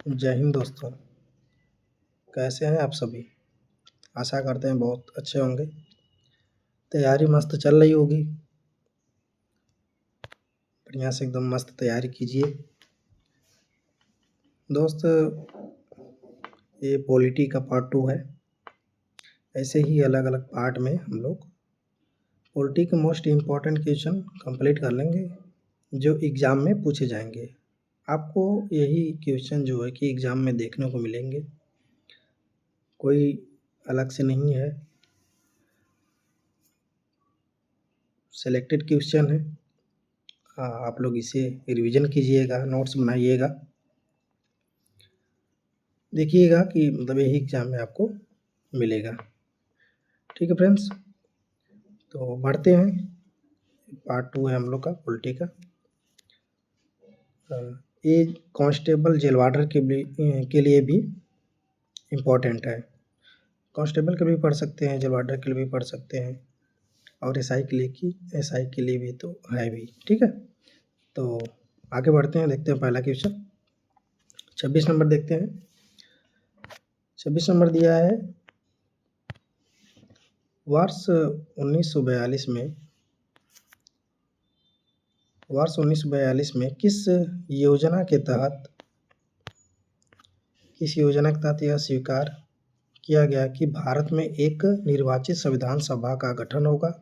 जय हिंद दोस्तों। कैसे हैं आप सभी? आशा करते हैं बहुत अच्छे होंगे। तैयारी मस्त चल रही होगी। बढ़िया से एकदम मस्त तैयारी कीजिए दोस्त। ये पॉलिटी का पार्ट 2 है। ऐसे ही अलग अलग पार्ट में हम लोग पॉलिटी के मोस्ट इम्पॉर्टेंट क्वेश्चन कंप्लीट कर लेंगे जो एग्ज़ाम में पूछे जाएंगे। आपको यही क्वेश्चन जो है कि एग्ज़ाम में देखने को मिलेंगे, कोई अलग से नहीं है, सेलेक्टेड क्वेश्चन है। आप लोग इसे रिवीजन कीजिएगा, नोट्स बनाइएगा, देखिएगा कि मतलब यही एग्ज़ाम में आपको मिलेगा। ठीक है फ्रेंड्स, तो बढ़ते हैं। पार्ट 2 है हम लोग का पॉलिटी का। ये कांस्टेबल जेल वार्डर के लिए भी इम्पोर्टेंट है। कांस्टेबल के लिए भी पढ़ सकते हैं, जेल वार्डर के लिए भी पढ़ सकते हैं, और एसआई के लिए भी तो है भी। ठीक है, तो आगे बढ़ते हैं, देखते हैं पहला क्वेश्चन। 26 नंबर देखते हैं। 26 नंबर दिया है, वर्ष 1942 में किस योजना के तहत यह स्वीकार किया गया कि भारत में एक निर्वाचित संविधान सभा का गठन होगा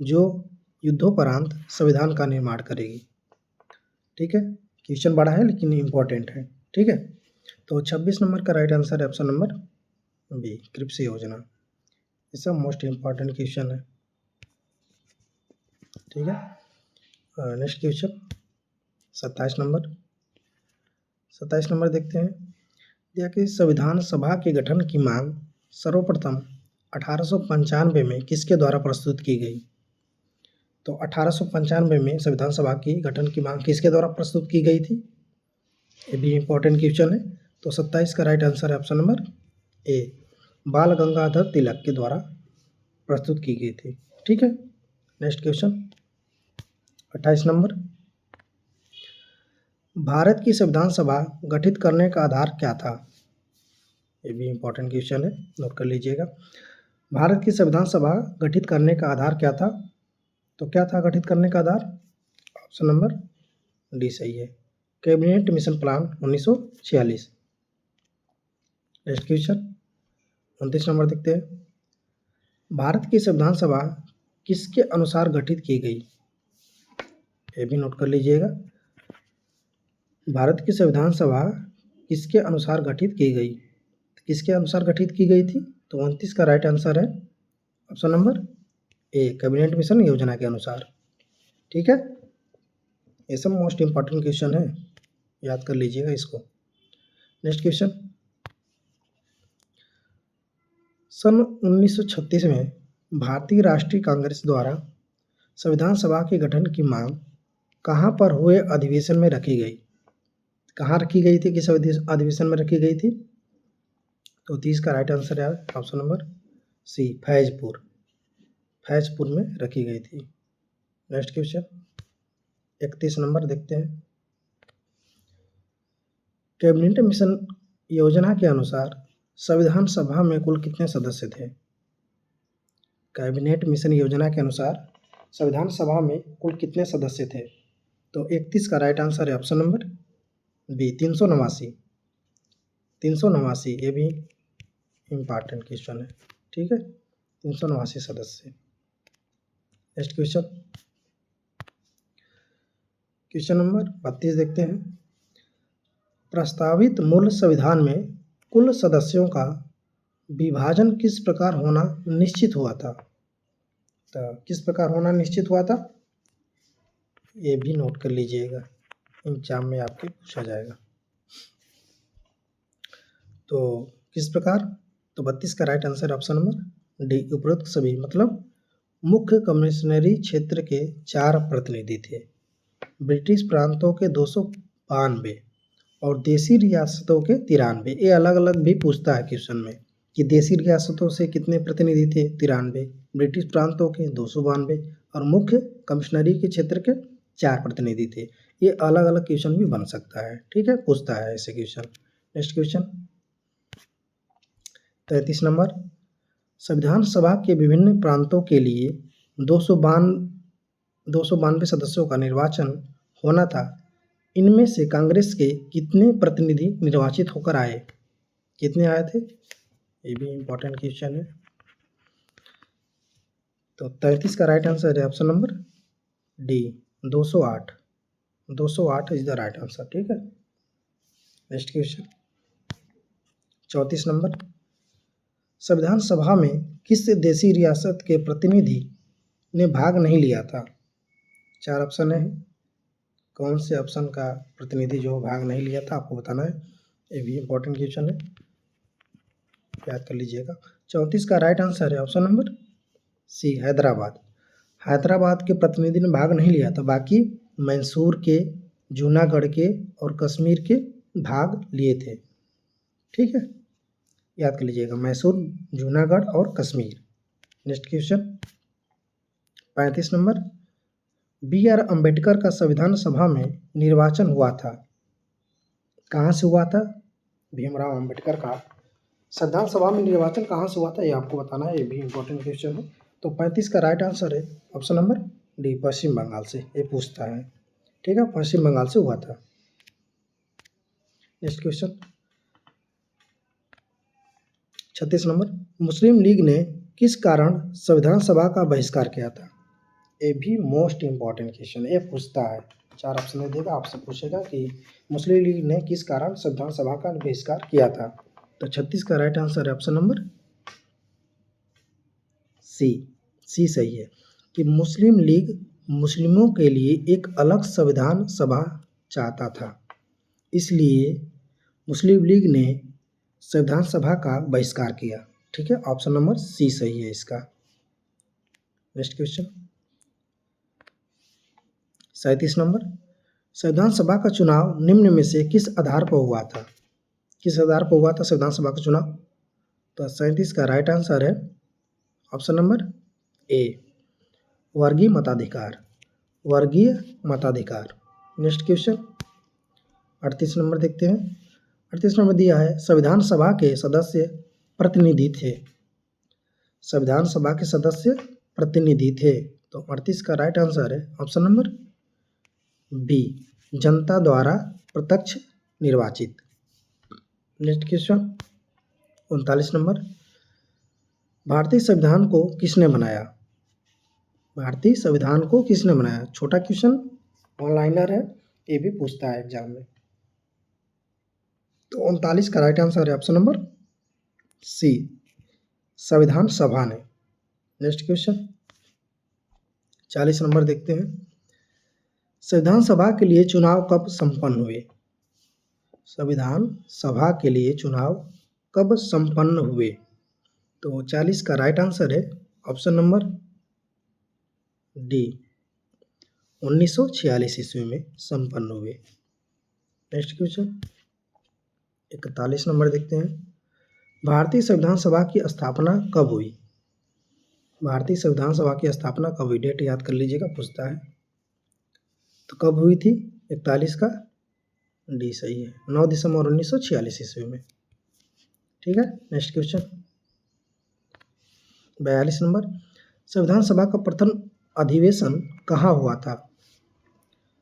जो युद्धोपरांत संविधान का निर्माण करेगी। ठीक है, क्वेश्चन बड़ा है लेकिन इम्पोर्टेंट है। ठीक है, तो 26 नंबर का राइट आंसर है ऑप्शन नंबर बी, क्रिप्स योजना। ये सब मोस्ट इम्पॉर्टेंट क्वेश्चन है। ठीक है, नेक्स्ट क्वेश्चन 27 नंबर देखते हैं। दिया कि संविधान सभा के गठन की मांग सर्वप्रथम 1895 में किसके द्वारा प्रस्तुत की गई? तो 1895 में संविधान सभा की गठन की मांग किसके द्वारा प्रस्तुत की गई थी? ये भी इम्पोर्टेंट क्वेश्चन है। तो 27 का राइट आंसर है ऑप्शन नंबर ए, बाल गंगाधर तिलक के द्वारा प्रस्तुत की गई थी। ठीक है, नेक्स्ट क्वेश्चन 28 नंबर। भारत की संविधान सभा गठित करने का आधार क्या था? ये भी इम्पोर्टेंट क्वेश्चन है, नोट कर लीजिएगा। भारत की संविधान सभा गठित करने का आधार क्या था? तो क्या था गठित करने का आधार? ऑप्शन नंबर डी सही है, cabinet mission plan 1946। Next question 29 number देखते हैं। भारत की संविधान सभा किसके अनुसार गठित की गई? ये भी नोट कर लीजिएगा। भारत की संविधान सभा किसके अनुसार गठित की गई? किसके अनुसार गठित की गई थी? तो 29 का राइट आंसर है ऑप्शन नंबर ए, कैबिनेट मिशन योजना के अनुसार। ठीक है, ये सब मोस्ट इम्पॉर्टेंट क्वेश्चन है, याद कर लीजिएगा इसको। नेक्स्ट क्वेश्चन, सन 1936 में भारतीय राष्ट्रीय कांग्रेस द्वारा संविधान सभा के गठन की मांग कहाँ पर हुए अधिवेशन में रखी गई? कहाँ रखी गई थी, किस अधिवेशन में रखी गई थी? तो 30 का राइट आंसर है ऑप्शन नंबर सी, फैजपुर में रखी गई थी। नेक्स्ट क्वेश्चन 31 नंबर देखते हैं। कैबिनेट मिशन योजना के अनुसार संविधान सभा में कुल कितने सदस्य थे? कैबिनेट मिशन योजना के अनुसार संविधान सभा में कुल कितने सदस्य थे? तो 31 का राइट आंसर है ऑप्शन नंबर बी, 389। ये भी इम्पॉर्टेंट क्वेश्चन है। ठीक है, 389 सदस्य। नेक्स्ट क्वेश्चन नंबर 32 देखते हैं। प्रस्तावित मूल संविधान में कुल सदस्यों का विभाजन किस प्रकार होना निश्चित हुआ था? तो किस प्रकार होना निश्चित हुआ था? ये भी नोट कर लीजिएगा, एग्जाम में आपके पूछा जाएगा। तो किस प्रकार? तो 32 का right answer option number D, उपरोक्त सभी, मतलब मुख्य कमिश्नरी क्षेत्र के 4 प्रतिनिधि थे, ब्रिटिश प्रांतों के 292 और देसी रियासतों के 93। ये अलग अलग भी पूछता है क्वेश्चन में कि देसी रियासतों से कितने प्रतिनिधि थे? 93, ब्रिटिश प्रांतों के 292 और मुख्य कमिश्नरी के क्षेत्र के 4 प्रतिनिधि थे। ये अलग अलग क्वेश्चन भी बन सकता है। ठीक है, पूछता है ऐसे क्वेश्चन। नेक्स्ट क्वेश्चन 33 नंबर, संविधान सभा के विभिन्न प्रांतों के लिए 292 सदस्यों का निर्वाचन होना था। इनमें से कांग्रेस के कितने प्रतिनिधि निर्वाचित होकर आए? कितने आए थे? ये भी इम्पोर्टेंट क्वेश्चन है। तो 33 का राइट आंसर है option number D, 208। 208 is the right answer. ठीक है। नेक्स्ट क्वेश्चन 34 नंबर, संविधान सभा में किस देशी रियासत के प्रतिनिधि ने भाग नहीं लिया था? 4 ऑप्शन है, कौन से ऑप्शन का प्रतिनिधि जो भाग नहीं लिया था आपको बताना है। ये भी इम्पोर्टेंट क्वेश्चन है, याद कर लीजिएगा। 34 का राइट आंसर है option number C, Hyderabad. Hyderabad के प्रतिनिधि ने भाग नहीं लिया था, बाकी मैसूर के, जूनागढ़ के और कश्मीर के भाग लिए थे। ठीक है, याद कर लीजिएगा, मैसूर, जूनागढ़ और Kashmir. Next question 35 number, BR Ambedkar का संविधान सभा में निर्वाचन हुआ था। कहाँ से हुआ था? भीमराव अम्बेडकर का संविधान सभा में निर्वाचन कहाँ से हुआ था ये आपको बताना है। ये भी इम्पोर्टेंट क्वेश्चन है। तो 35 का राइट आंसर है ऑप्शन नंबर डी, पश्चिम बंगाल से। ये पूछता है। ठीक है, पश्चिम बंगाल से हुआ था। नेक्स्ट क्वेश्चन 36 नंबर, मुस्लिम लीग ने किस कारण संविधान सभा का बहिष्कार किया था? ये भी मोस्ट इम्पॉर्टेंट क्वेश्चन है। ये पूछता है, 4 ऑप्शन देगा, आपसे पूछेगा कि मुस्लिम लीग ने किस कारण संविधान सभा का बहिष्कार किया था। तो 36 का राइट आंसर है ऑप्शन नंबर सी सही है कि मुस्लिम लीग मुस्लिमों के लिए एक अलग संविधान सभा चाहता था, इसलिए मुस्लिम लीग ने संविधान सभा का बहिष्कार किया। ठीक है, ऑप्शन नंबर सी सही है इसका। नेक्स्ट क्वेश्चन 37 नंबर, संविधान सभा का चुनाव निम्न में से किस आधार पर हुआ था? किस आधार पर हुआ था संविधान सभा का चुनाव? तो 37 का राइट आंसर है ऑप्शन नंबर ए, वर्गीय मताधिकार। वर्गीय मताधिकार। नेक्स्ट क्वेश्चन 38 नंबर देखते हैं। 38 नंबर दिया है, संविधान सभा के सदस्य प्रतिनिधि थे। संविधान सभा के सदस्य प्रतिनिधि थे। तो 38 का राइट आंसर है ऑप्शन नंबर बी, जनता द्वारा प्रत्यक्ष निर्वाचित। नेक्स्ट क्वेश्चन 39 नंबर, भारतीय संविधान को किसने बनाया? भारतीय संविधान को किसने बनाया? छोटा क्वेश्चन, ऑनलाइनर है, ये भी पूछता है एग्जाम में। तो 39 का राइट आंसर है ऑप्शन नंबर सी, संविधान सभा ने। नेक्स्ट क्वेश्चन 40 नंबर देखते हैं, संविधान सभा के लिए चुनाव कब संपन्न हुए? संविधान सभा के लिए चुनाव कब संपन्न हुए? तो 40 का राइट आंसर है ऑप्शन नंबर डी, 1946 ईस्वी में संपन्न हुए। नेक्स्ट क्वेश्चन 41 नंबर देखते हैं, भारतीय संविधान सभा की स्थापना कब हुई? भारतीय संविधान सभा की स्थापना कब हुई? डेट याद कर लीजिएगा, पूछता है। तो कब हुई थी? 41 का डी सही है, 9 दिसंबर 1946 ईस्वी में। ठीक है। नेक्स्ट क्वेश्चन 42 नंबर, संविधान सभा का प्रथम अधिवेशन कहाँ हुआ था?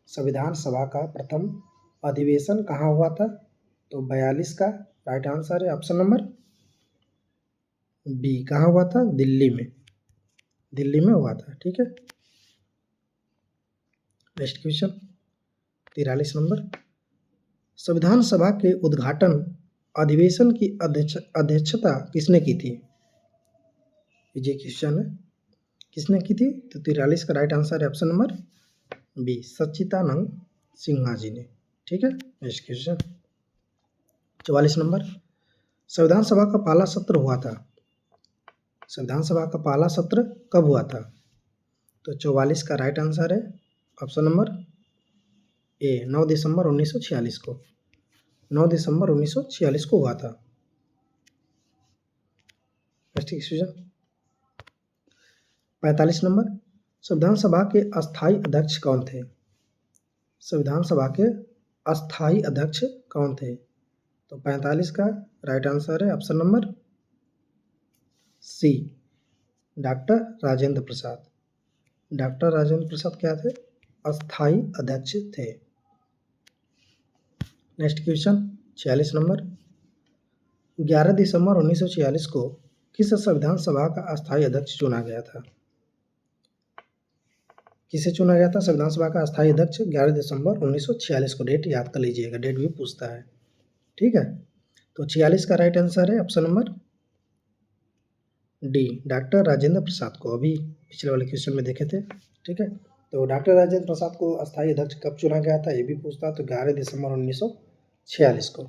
संविधान सभा का प्रथम अधिवेशन कहाँ हुआ था? तो 42 का राइट आंसर है ऑप्शन नंबर बी, कहाँ हुआ था? दिल्ली में। दिल्ली में हुआ था। ठीक है। नेक्स्ट क्वेश्चन 43 नंबर, संविधान सभा के उद्घाटन अधिवेशन की अध्यक्षता किसने की थी? ये क्वेश्चन है, किसने की थी? तो 43 का राइट आंसर है ऑप्शन नंबर बी, सच्चिदानंद सिन्हा जी ने। ठीक है। नेक्स्ट क्वेश्चन 44 नंबर, संविधान सभा का पहला सत्र हुआ था। संविधान सभा का पहला सत्र कब हुआ था? तो 44 का राइट आंसर है ऑप्शन नंबर ए, 9 दिसंबर 1946 को। 9 दिसंबर 1946 को हुआ था। नेक्स्ट क्वेश्चन 45 नंबर, संविधान सभा के अस्थायी अध्यक्ष कौन थे? संविधान सभा के अस्थायी अध्यक्ष कौन थे? तो 45 का राइट आंसर है option number C, doctor Rajendra Prasad. Doctor Rajendra Prasad क्या थे? अस्थाई अध्यक्ष थे। नेक्स्ट क्वेश्चन 46 नंबर, 11 दिसंबर 1946 को किस संविधान सभा का अस्थाई अध्यक्ष चुना गया था? किसे चुना गया था संविधान सभा का अस्थाई अध्यक्ष? 11 दिसंबर 1946 को। डेट याद कर लीजिएगा, डेट भी पूछता है। ठीक है, तो 46 का राइट आंसर है option number D, doctor Rajendra Prasad को। अभी पिछले वाले क्वेश्चन में देखे थे। ठीक है, तो डॉक्टर राजेंद्र प्रसाद को अस्थाई अध्यक्ष कब चुना गया था ये भी पूछता, तो 11 दिसंबर 1946 को।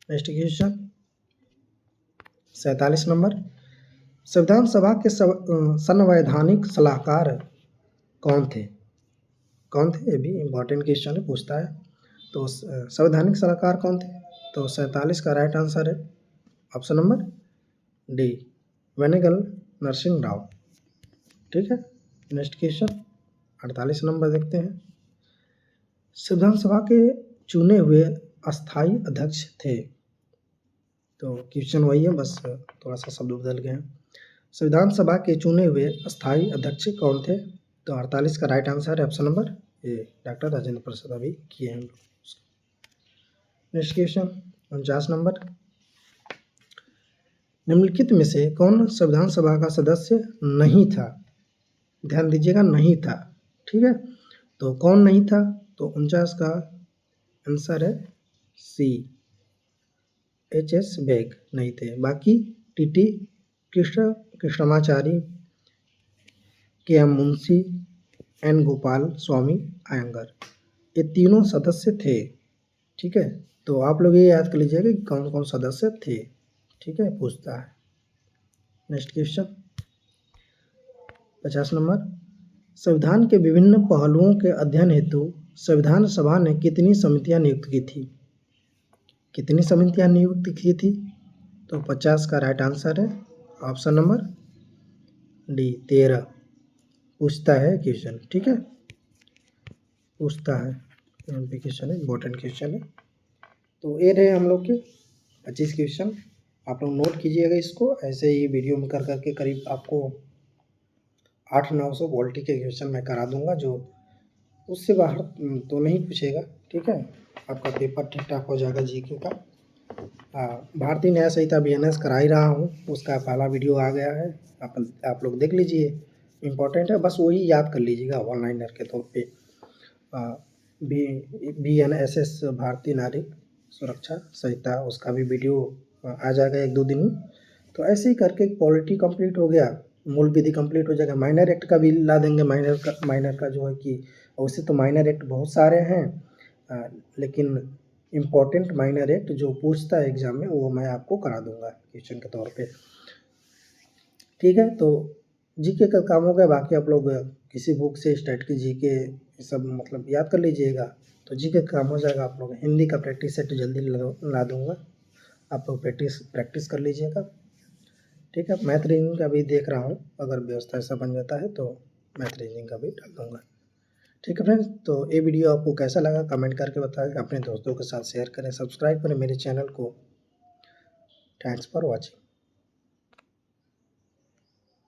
नेक्स्ट क्वेश्चन 47 नंबर, संविधान सभा के संवैधानिक सलाहकार कौन थे? कौन थे? ये भी इम्पोर्टेंट क्वेश्चन है, पूछता है। तो संवैधानिक सलाहकार कौन थे? तो 47 का राइट आंसर है option number D, Benegal Narsing Rau. ठीक है, नेक्स्ट क्वेश्चन 48 नंबर देखते हैं, संविधान सभा के चुने हुए अस्थाई अध्यक्ष थे। तो क्वेश्चन वही है, बस थोड़ा सा शब्द बदल गए हैं। संविधान सभा के चुने हुए अस्थाई अध्यक्ष कौन थे? तो 48 का राइट आंसर है option number A, doctor Rajendra Prasad. अभी किए हैं। नेक्स्ट क्वेश्चन 49 नंबर, निम्नलिखित में से कौन संविधान सभा का सदस्य नहीं था? ध्यान दीजिएगा, नहीं था। ठीक है, तो कौन नहीं था? तो 49 का आंसर है सी, एच.एस. बेग नहीं थे। बाकी T T. Krishnamachari, K M. Munshi, N. Gopala Swami Ayyangar, ये तीनों सदस्य थे। ठीक है, तो आप लोग ये याद कर लीजिएगा कि कौन कौन सदस्य थे। ठीक है, पूछता है। नेक्स्ट क्वेश्चन 50 नंबर, संविधान के विभिन्न पहलुओं के अध्ययन हेतु संविधान सभा ने कितनी समितियां नियुक्त की थी? कितनी समितियां नियुक्त की थी? तो 50 का राइट आंसर है ऑप्शन नंबर डी, 13। पूछता है क्वेश्चन। ठीक है, पूछता है, क्वेश्चन है, इम्पोर्टेंट क्वेश्चन है। तो ये रहे हम लोग के 25 क्वेश्चन। आप लोग नोट कीजिएगा इसको, ऐसे ही वीडियो में कर करके करीब आपको 800-900 पॉलिटी के क्वेश्चन मैं करा दूंगा, जो उससे बाहर तो नहीं पूछेगा। ठीक है, आपका पेपर ठीक ठाक हो जाएगा जीके का। भारतीय न्याय संहिता BNS करा ही रहा हूँ, उसका पहला वीडियो आ गया है, आप लोग देख लीजिए, इम्पोर्टेंट है, बस वही याद कर लीजिएगा ऑनलाइनर के तौर पे। BNSS भारतीय नागरिक सुरक्षा संहिता, उसका भी वीडियो आ जाएगा 1-2 दिन में। तो ऐसे ही करके पॉलिटी कंप्लीट हो गया, मूल विधि कंप्लीट हो जाएगा। माइनर एक्ट का भी ला देंगे, माइनर का जो है कि वैसे तो माइनर एक्ट बहुत सारे हैं, लेकिन इम्पोर्टेंट माइनर एक्ट जो पूछता है एग्जाम में वो मैं आपको करा दूंगा क्वेश्चन के तौर पे। ठीक है, तो जीके का काम हो गया। बाकी आप लोग किसी बुक से स्टार्ट की जीके सब मतलब याद कर लीजिएगा, तो जीके का काम हो जाएगा। आप लोग हिंदी का प्रैक्टिस सेट जल्दी ला दूंगा, आप लोग प्रैक्टिस कर लीजिएगा। ठीक है, मैथ रीजनिंग का भी देख रहा हूँ, अगर व्यवस्था ऐसा बन जाता है तो मैथ रीजनिंग का भी डाल दूँगा। ठीक है फ्रेंड्स, तो ये वीडियो आपको कैसा लगा कमेंट करके बताएं, अपने दोस्तों के साथ शेयर करें, सब्सक्राइब करें मेरे चैनल को। Thanks for watching.